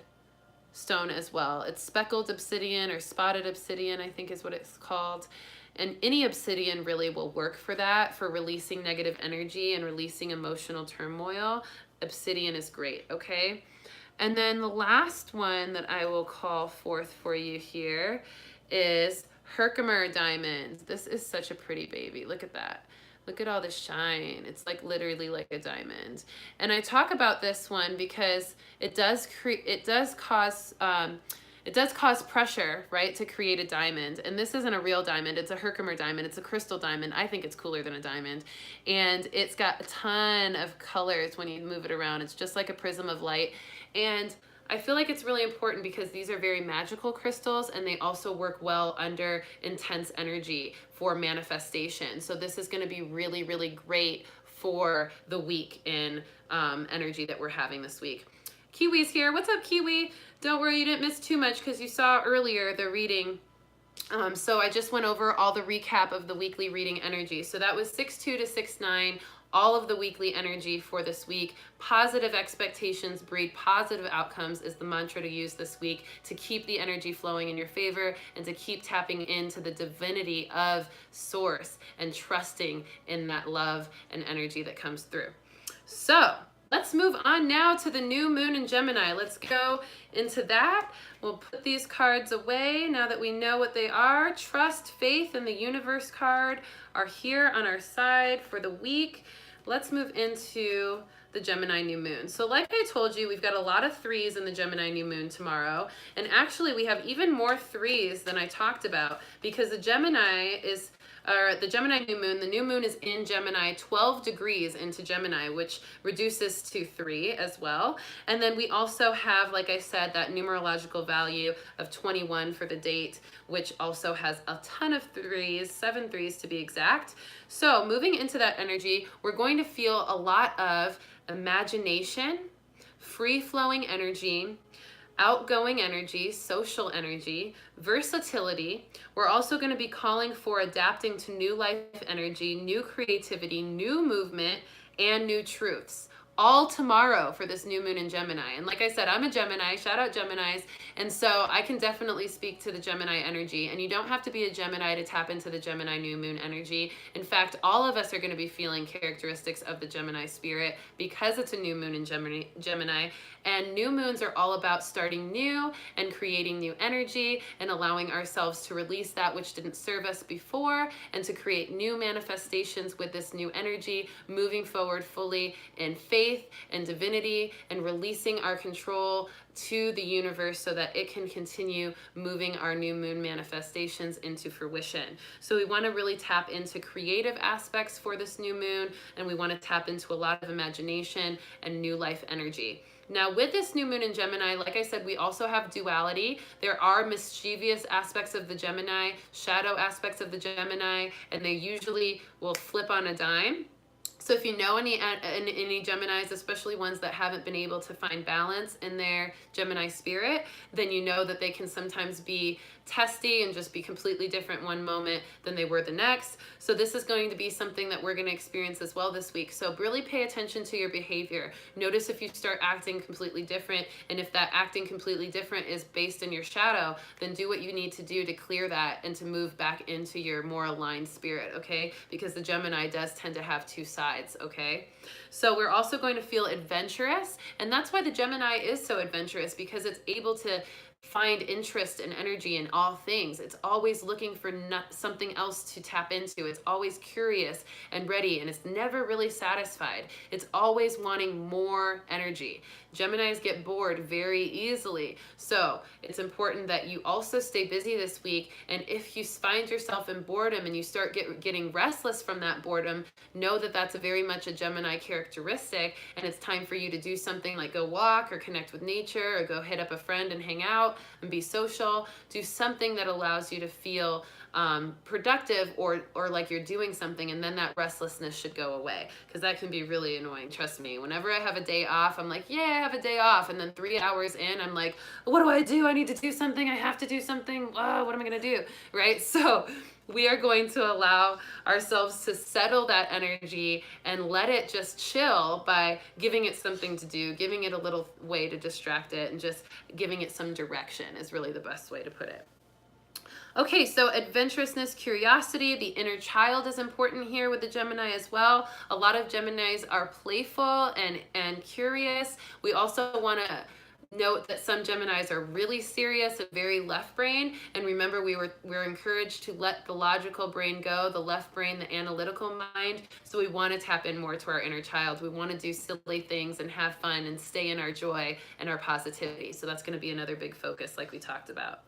stone as well. It's speckled obsidian or spotted obsidian, I think is what it's called. And any obsidian really will work for that, for releasing negative energy and releasing emotional turmoil. Obsidian is great, okay? And then the last one that I will call forth for you here is Herkimer diamond. This is such a pretty baby. Look at that. Look at all the shine. It's like literally like a diamond. And I talk about this one because it does cause pressure, right, to create a diamond. And this isn't a real diamond. It's a Herkimer diamond. It's a crystal diamond. I think it's cooler than a diamond. And it's got a ton of colors when you move it around. It's just like a prism of light. And I feel like it's really important because these are very magical crystals, and they also work well under intense energy for manifestation. So this is going to be really, really great for the week in energy that we're having this week. Kiwi's here. What's up, Kiwi? Don't worry, you didn't miss too much because you saw earlier the reading. So I just went over all the recap of the weekly reading energy. So that was 6-2 to 6-9. All of the weekly energy for this week. Positive expectations breed positive outcomes is the mantra to use this week to keep the energy flowing in your favor and to keep tapping into the divinity of source and trusting in that love and energy that comes through. So let's move on now to the new moon in Gemini. Let's go into that. We'll put these cards away now that we know what they are. Trust, faith, and the universe card are here on our side for the week. Let's move into the Gemini new moon. So like I told you, we've got a lot of threes in the Gemini new moon tomorrow. And actually we have even more threes than I talked about because the Gemini new moon is in Gemini, 12 degrees into Gemini, which reduces to 3 as well. And then we also have, like I said, that numerological value of 21 for the date, which also has a ton of threes, 7 threes to be exact. So moving into that energy, we're going to feel a lot of imagination, free-flowing energy, outgoing energy, social energy, versatility. We're also going to be calling for adapting to new life energy, new creativity, new movement, and new truths. all tomorrow for this new moon in Gemini. And like I said, I'm a Gemini, shout out Geminis. And so I can definitely speak to the Gemini energy. And you don't have to be a Gemini to tap into the Gemini new moon energy. In fact, all of us are going to be feeling characteristics of the Gemini spirit because it's a new moon in Gemini. And new moons are all about starting new and creating new energy and allowing ourselves to release that which didn't serve us before and to create new manifestations with this new energy, moving forward fully in faith and divinity and releasing our control to the universe so that it can continue moving our new moon manifestations into fruition. So we want to really tap into creative aspects for this new moon, and we want to tap into a lot of imagination and new life energy. Now, with this new moon in Gemini, like I said, we also have duality. There are mischievous aspects of the Gemini, shadow aspects of the Gemini, and they usually will flip on a dime. So if you know any Geminis, especially ones that haven't been able to find balance in their Gemini spirit, then you know that they can sometimes be testy and just be completely different one moment than they were the next. So this is going to be something that we're going to experience as well this week. So really pay attention to your behavior. Notice if you start acting completely different, and if that acting completely different is based in your shadow, then do what you need to do to clear that and to move back into your more aligned spirit, okay? Because the Gemini does tend to have two sides, okay? So we're also going to feel adventurous, and that's why the Gemini is so adventurous, because it's able to find interest and energy in all things. It's always looking for something else to tap into. It's always curious and ready, and it's never really satisfied. It's always wanting more energy. Geminis get bored very easily. So it's important that you also stay busy this week. And if you find yourself in boredom and you start getting restless from that boredom, know that that's very much a Gemini characteristic. And it's time for you to do something like go walk or connect with nature or go hit up a friend and hang out and be social. Do something that allows you to feel productive or like you're doing something, and then that restlessness should go away, because that can be really annoying. Trust me, whenever I have a day off, I'm like, yeah, I have a day off, and then 3 hours in, I'm like, what do? I need to do something. I have to do something. What am I gonna do, right? So we are going to allow ourselves to settle that energy and let it just chill by giving it something to do, giving it a little way to distract it, and just giving it some direction is really the best way to put it. Okay, so adventurousness, curiosity, the inner child is important here with the Gemini as well. A lot of Geminis are playful and curious. We also want to note that some Geminis are really serious and very left brain. And remember, we're encouraged to let the logical brain go, the left brain, the analytical mind. So we want to tap in more to our inner child. We want to do silly things and have fun and stay in our joy and our positivity. So that's going to be another big focus like we talked about.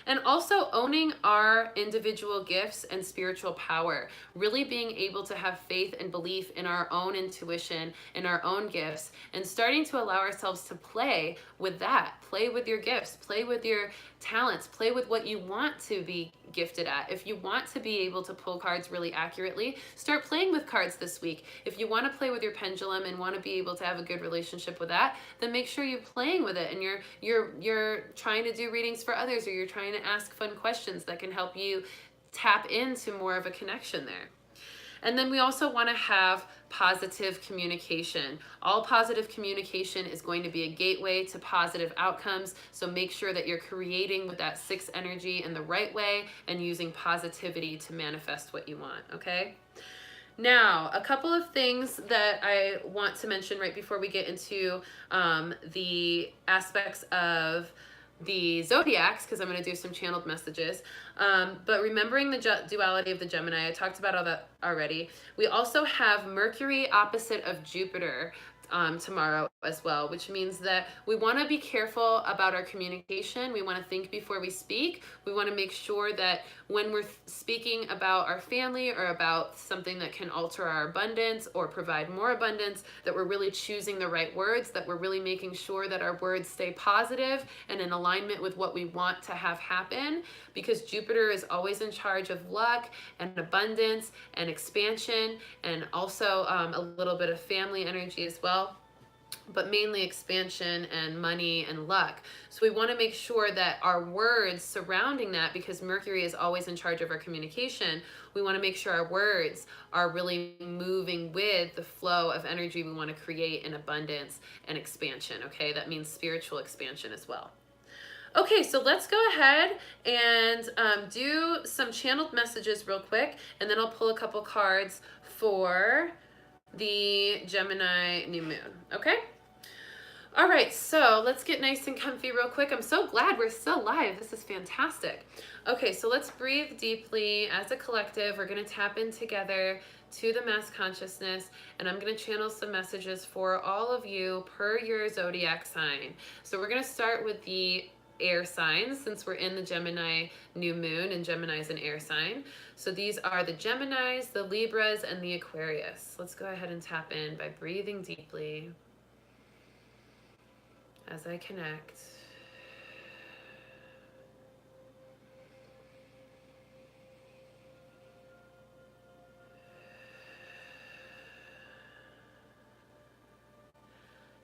And also owning our individual gifts and spiritual power, really being able to have faith and belief in our own intuition, in our own gifts, and starting to allow ourselves to play with that. Play with your gifts, play with your talents, play with what you want to be gifted at. If you want to be able to pull cards really accurately, start playing with cards this week. If you want to play with your pendulum and want to be able to have a good relationship with that, then make sure you're playing with it and you're trying to do readings for others, or you're trying to ask fun questions that can help you tap into more of a connection there. And then we also want to have positive communication. All positive communication is going to be a gateway to positive outcomes. So make sure that you're creating with that 6 energy in the right way and using positivity to manifest what you want, okay? Now, a couple of things that I want to mention right before we get into the aspects of the zodiacs, because I'm going to do some channeled messages. But remembering the duality of the Gemini, I talked about all that already. We also have Mercury opposite of Jupiter tomorrow as well, which means that we want to be careful about our communication. We want to think before we speak. We want to make sure that when we're speaking about our family or about something that can alter our abundance or provide more abundance, that we're really choosing the right words, that we're really making sure that our words stay positive and in alignment with what we want to have happen, because Jupiter is always in charge of luck and abundance and expansion, and also a little bit of family energy as well. but mainly expansion and money and luck. So we want to make sure that our words surrounding that, because Mercury is always in charge of our communication, we want to make sure our words are really moving with the flow of energy we want to create in abundance and expansion, okay? That means spiritual expansion as well. Okay, so let's go ahead and do some channeled messages real quick, and then I'll pull a couple cards for the Gemini new moon, okay? All right, so let's get nice and comfy real quick. I'm so glad we're still live. This is fantastic. Okay, so let's breathe deeply as a collective. We're going to tap in together to the mass consciousness, and I'm going to channel some messages for all of you per your zodiac sign. So we're going to start with the air signs, since we're in the Gemini new moon, and Gemini is an air sign. So these are the Geminis, the Libras, and the Aquarius. Let's go ahead and tap in by breathing deeply as I connect.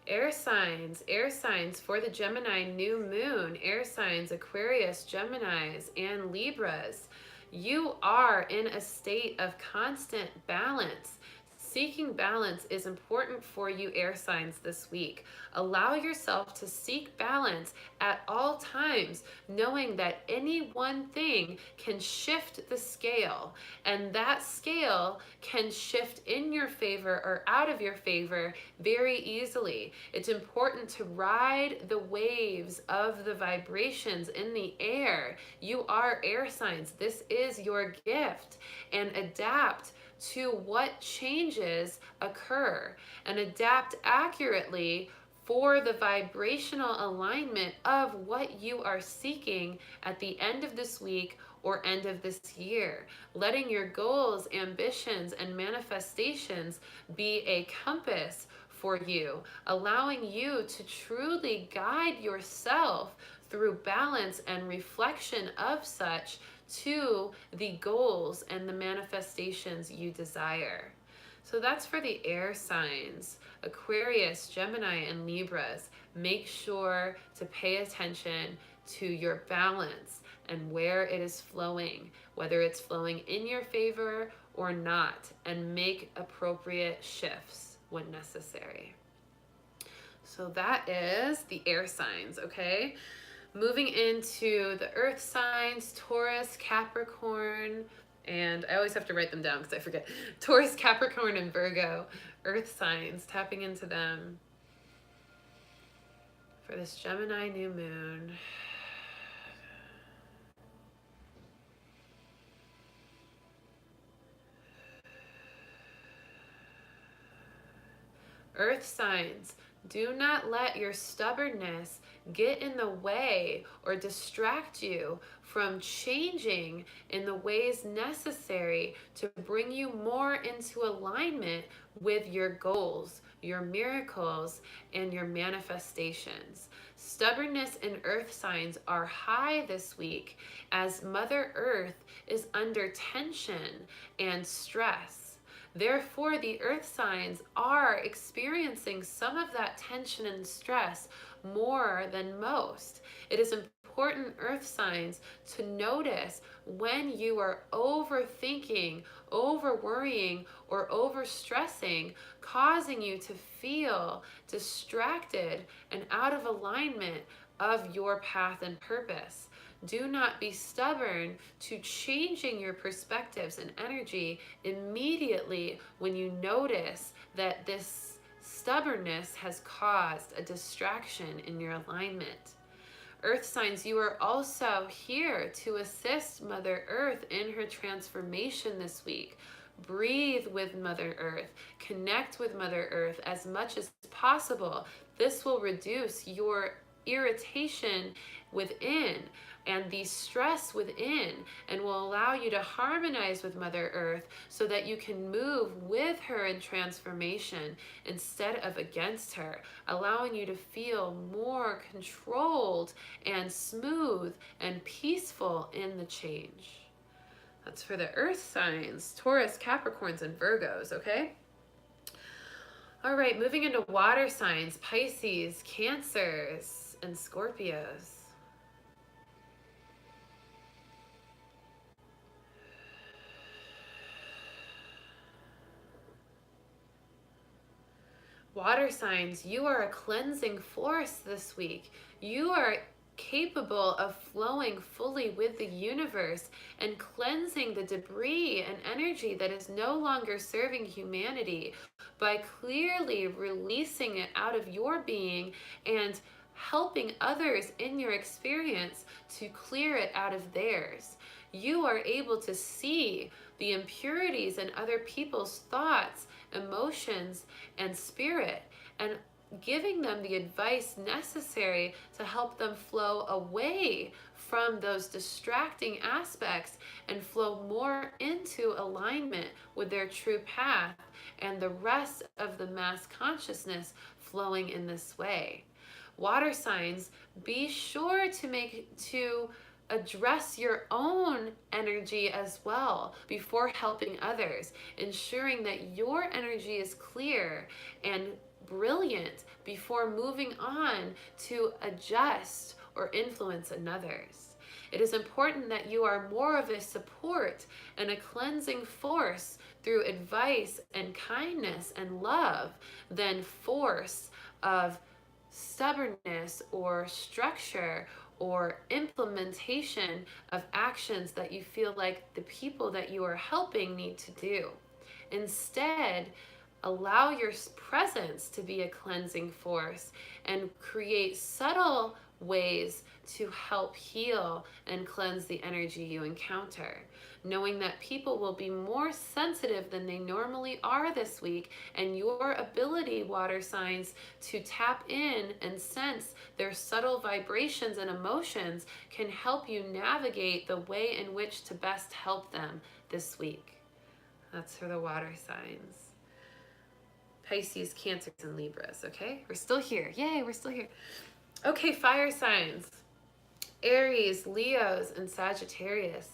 Air signs for the Gemini new moon, air signs, Aquarius, Geminis, and Libras. You are in a state of constant balance. Seeking balance is important for you, air signs, this week. Allow yourself to seek balance at all times, knowing that any one thing can shift the scale, and that scale can shift in your favor or out of your favor very easily. It's important to ride the waves of the vibrations in the air. You are air signs. This is your gift, and adapt to what changes occur, and adapt accurately for the vibrational alignment of what you are seeking at the end of this week or end of this year. Letting your goals, ambitions, and manifestations be a compass for you, allowing you to truly guide yourself through balance and reflection of such to the goals and the manifestations you desire. So that's for the air signs, Aquarius, Gemini, and Libras. Make sure to pay attention to your balance and where it is flowing, whether it's flowing in your favor or not, and make appropriate shifts when necessary. So that is the air signs, okay? Moving into the earth signs, Taurus, Capricorn, and I always have to write them down because I forget. Taurus, Capricorn, and Virgo, earth signs, tapping into them for this Gemini new moon. Earth signs, do not let your stubbornness get in the way or distract you from changing in the ways necessary to bring you more into alignment with your goals, your miracles, and your manifestations. Stubbornness and earth signs are high this week as Mother Earth is under tension and stress. Therefore, the earth signs are experiencing some of that tension and stress more than most. It is important, earth signs, to notice when you are overthinking, over worrying, or over stressing, causing you to feel distracted and out of alignment of your path and purpose. Do not be stubborn to changing your perspectives and energy immediately when you notice that this stubbornness has caused a distraction in your alignment. Earth signs, you are also here to assist Mother Earth in her transformation this week. Breathe with Mother Earth. Connect with Mother Earth as much as possible. This will reduce your irritation within and the stress within, and will allow you to harmonize with Mother Earth so that you can move with her in transformation instead of against her, allowing you to feel more controlled and smooth and peaceful in the change. That's for the earth signs, Taurus, Capricorns, and Virgos, okay? All right, moving into water signs, Pisces, Cancers, and Scorpios. Water signs, you are a cleansing force this week. You are capable of flowing fully with the universe and cleansing the debris and energy that is no longer serving humanity by clearly releasing it out of your being and helping others in your experience to clear it out of theirs. You are able to see the impurities in other people's thoughts, emotions, and spirit, and giving them the advice necessary to help them flow away from those distracting aspects and flow more into alignment with their true path and the rest of the mass consciousness flowing in this way. Water signs, be sure to address your own energy as well before helping others, ensuring that your energy is clear and brilliant before moving on to adjust or influence another's. It is important that you are more of a support and a cleansing force through advice and kindness and love than force of stubbornness or structure or implementation of actions that you feel like the people that you are helping need to do. Instead, allow your presence to be a cleansing force and create subtle ways to help heal and cleanse the energy you encounter, knowing that people will be more sensitive than they normally are this week, and your ability, water signs, to tap in and sense their subtle vibrations and emotions can help you navigate the way in which to best help them this week. That's for the water signs. Pisces, Cancers, and Libras, okay? We're still here. Yay, we're still here. Okay, fire signs. Aries, Leos, and Sagittarius.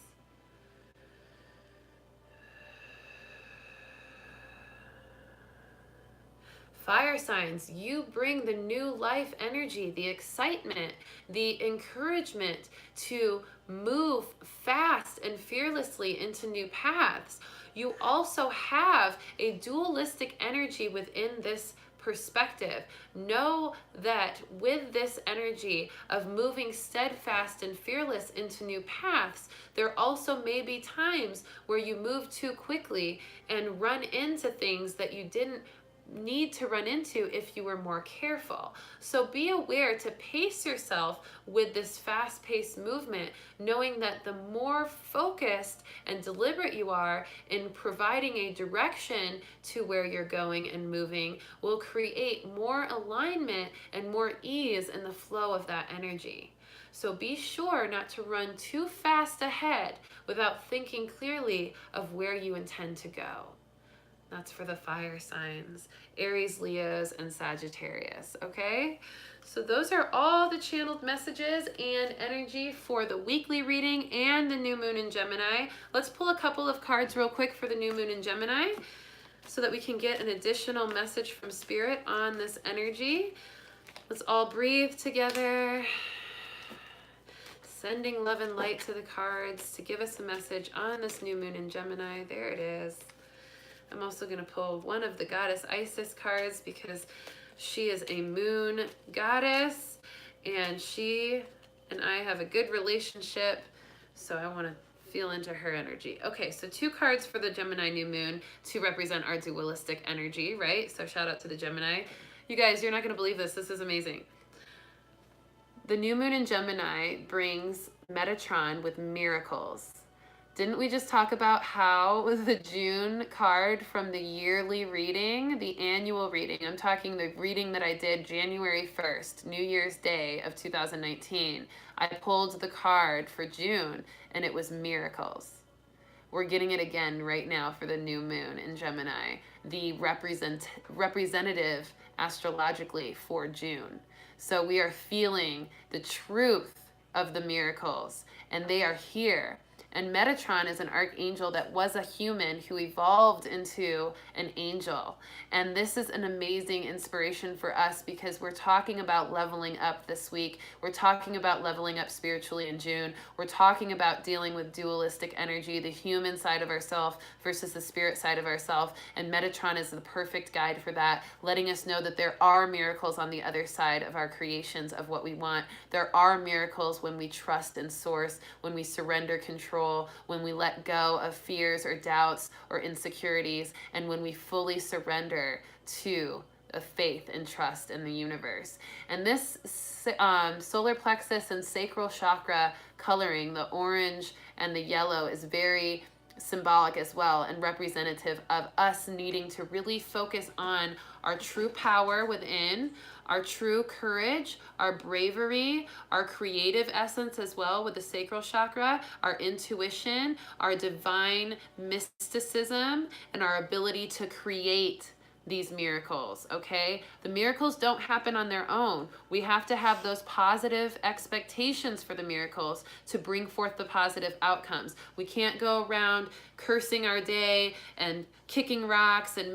Fire signs, you bring the new life energy, the excitement, the encouragement to move fast and fearlessly into new paths. You also have a dualistic energy within this perspective. Know that with this energy of moving steadfast and fearless into new paths, there also may be times where you move too quickly and run into things that you didn't need to run into if you were more careful. So be aware to pace yourself with this fast-paced movement, knowing that the more focused and deliberate you are in providing a direction to where you're going and moving will create more alignment and more ease in the flow of that energy. So be sure not to run too fast ahead without thinking clearly of where you intend to go. That's for the fire signs, Aries, Leos, and Sagittarius, okay? So those are all the channeled messages and energy for the weekly reading and the new moon in Gemini. Let's pull a couple of cards real quick for the new moon in Gemini so that we can get an additional message from Spirit on this energy. Let's all breathe together, sending love and light to the cards to give us a message on this new moon in Gemini. There it is. I'm also going to pull one of the goddess Isis cards because she is a moon goddess and she and I have a good relationship, so I want to feel into her energy. Okay, so 2 cards for the Gemini new moon to represent our dualistic energy, right? So shout out to the Gemini. You guys, you're not going to believe this. This is amazing. The new moon in Gemini brings Metatron with miracles. Didn't we just talk about how the June card from the yearly reading, the annual reading, I'm talking the reading that I did January 1st, New Year's Day of 2019, I pulled the card for June and it was miracles. We're getting it again right now for the new moon in Gemini, the representative astrologically for June. So we are feeling the truth of the miracles and they are here. And Metatron is an archangel that was a human who evolved into an angel. And this is an amazing inspiration for us because we're talking about leveling up this week. We're talking about leveling up spiritually in June. We're talking about dealing with dualistic energy, the human side of ourselves versus the spirit side of ourselves. And Metatron is the perfect guide for that, letting us know that there are miracles on the other side of our creations of what we want. There are miracles when we trust in source, when we surrender control, when we let go of fears or doubts or insecurities, and when we fully surrender to a faith and trust in the universe. And this solar plexus and sacral chakra coloring, the orange and the yellow, is very symbolic as well and representative of us needing to really focus on our true power within, our true courage, our bravery, our creative essence as well with the sacral chakra, our intuition, our divine mysticism, and our ability to create these miracles, okay? The miracles don't happen on their own. We have to have those positive expectations for the miracles to bring forth the positive outcomes. We can't go around cursing our day and kicking rocks and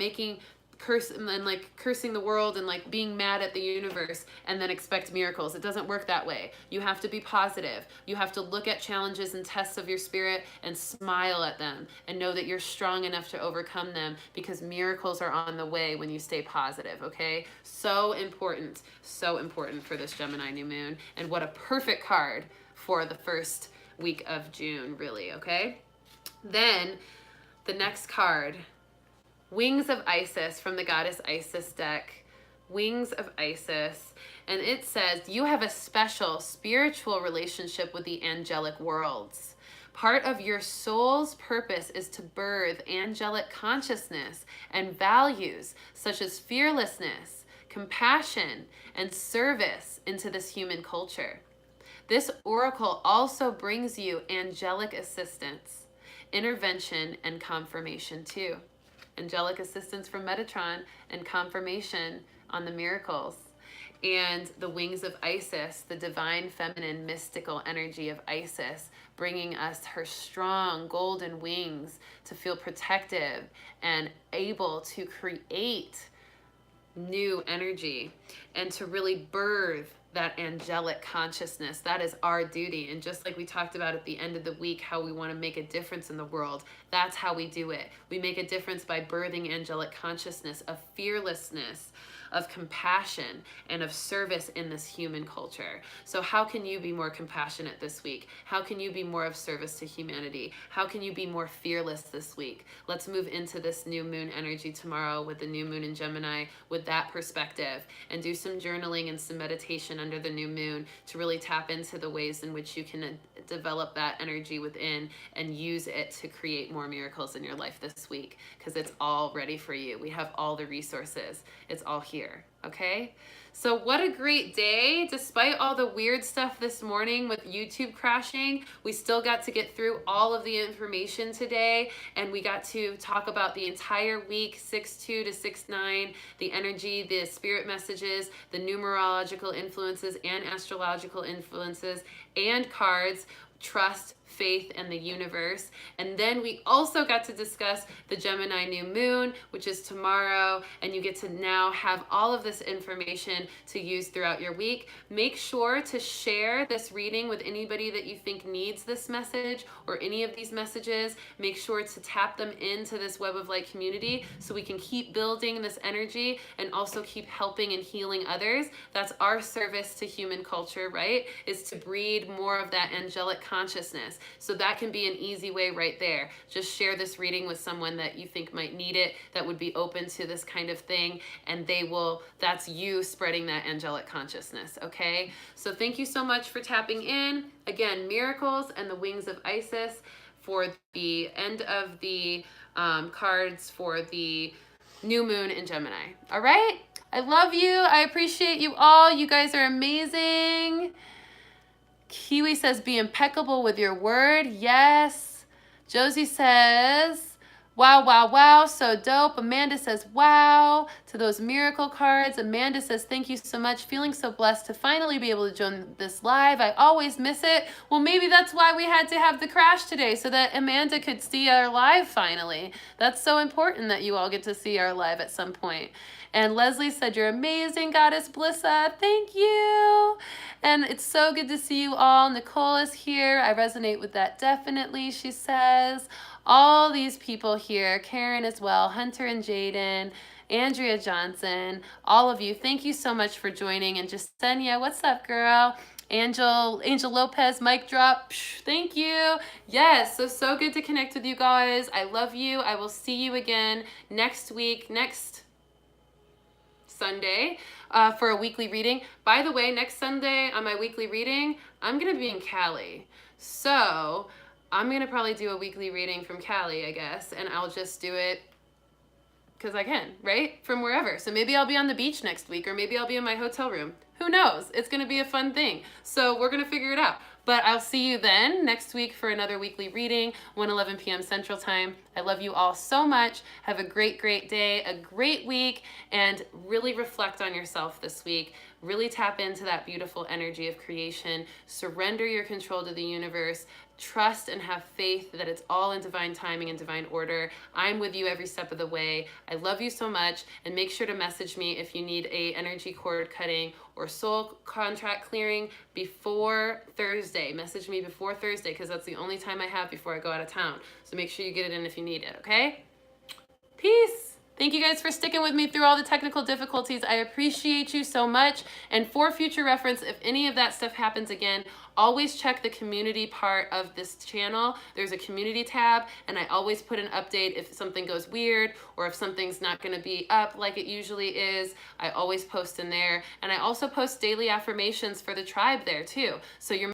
cursing the world and like being mad at the universe and then expect miracles. It doesn't work that way. You have to be positive. You have to look at challenges and tests of your spirit and smile at them and know that you're strong enough to overcome them, because miracles are on the way when you stay positive, okay? So important for this Gemini new moon, and what a perfect card for the first week of June, really, okay? Then the next card, Wings of Isis, from the Goddess Isis deck. Wings of Isis. And it says, you have a special spiritual relationship with the angelic worlds. Part of your soul's purpose is to birth angelic consciousness and values such as fearlessness, compassion, and service into this human culture. This oracle also brings you angelic assistance, intervention, and confirmation too. Angelic assistance from Metatron and confirmation on the miracles. And the wings of Isis, the divine feminine mystical energy of Isis, bringing us her strong golden wings to feel protective and able to create new energy and to really birth that angelic consciousness. That is our duty. And just like we talked about at the end of the week, how we want to make a difference in the world, that's how we do it. We make a difference by birthing angelic consciousness of fearlessness, of compassion, and of service in this human culture. So how can you be more compassionate this week? How can you be more of service to humanity? How can you be more fearless this week? Let's move into this new moon energy tomorrow with the new moon in Gemini with that perspective, and do some journaling and some meditation under the new moon to really tap into the ways in which you can develop that energy within and use it to create more miracles in your life this week, because it's all ready for you. We have all the resources. It's all here, okay? So what a great day. Despite all the weird stuff this morning with YouTube crashing, we still got to get through all of the information today, and we got to talk about the entire week, 6/2 to 6/9, the energy, the spirit messages, the numerological influences and astrological influences, and cards, trust, faith, and the universe. And then we also got to discuss the Gemini new moon, which is tomorrow, and you get to now have all of this information to use throughout your week. Make sure to share this reading with anybody that you think needs this message or any of these messages. Make sure to tap them into this Web of Light community so we can keep building this energy and also keep helping and healing others. That's our service to human culture, right? Is to breed more of that angelic consciousness. So that can be an easy way right there. Just share this reading with someone that you think might need it, that would be open to this kind of thing, and that's you spreading that angelic consciousness, okay? So thank you so much for tapping in. Again, miracles and the wings of Isis for the end of the cards for the new moon in Gemini. All right? I love you. I appreciate you all. You guys are amazing. Kiwi says, be impeccable with your word. Yes. Josie says, Wow, wow, wow. So dope. Amanda says, wow, to those miracle cards. Amanda says, thank you so much. Feeling so blessed to finally be able to join this live. I always miss it. Well, maybe that's why we had to have the crash today, so that Amanda could see our live finally. That's so important that you all get to see our live at some point. And Leslie said, you're amazing, Goddess Blissa. Thank you. And it's so good to see you all. Nicole is here. I resonate with that definitely, she says. All these people here, Karen as well, Hunter and Jaden, Andrea Johnson, all of you, thank you so much for joining. And Justenia, what's up, girl? Angel Lopez, mic drop, thank you. Yes, so good to connect with you guys. I love you. I will see you again next week, next Sunday, for a weekly reading. By the way, next Sunday on my weekly reading, I'm going to be in Cali. So I'm going to probably do a weekly reading from Cali, I guess, and I'll just do it because I can, right? From wherever. So maybe I'll be on the beach next week, or maybe I'll be in my hotel room. Who knows? It's going to be a fun thing. So we're going to figure it out. But I'll see you then next week for another weekly reading, 1:11 p.m. Central Time. I love you all so much. Have a great, great day, a great week, and really reflect on yourself this week. Really tap into that beautiful energy of creation. Surrender your control to the universe. Trust and have faith that it's all in divine timing and divine order. I'm with you every step of the way. I love you so much, and make sure to message me if you need a energy cord cutting or soul contract clearing before Thursday. Message me before Thursday, because that's the only time I have before I go out of town. So make sure you get it in if you need it, okay? Peace. Thank you guys for sticking with me through all the technical difficulties. I appreciate you so much. And for future reference, if any of that stuff happens again, always check the community part of this channel. There's a community tab, and I always put an update if something goes weird or if something's not going to be up like it usually is. I always post in there. And I also post daily affirmations for the tribe there too. So you're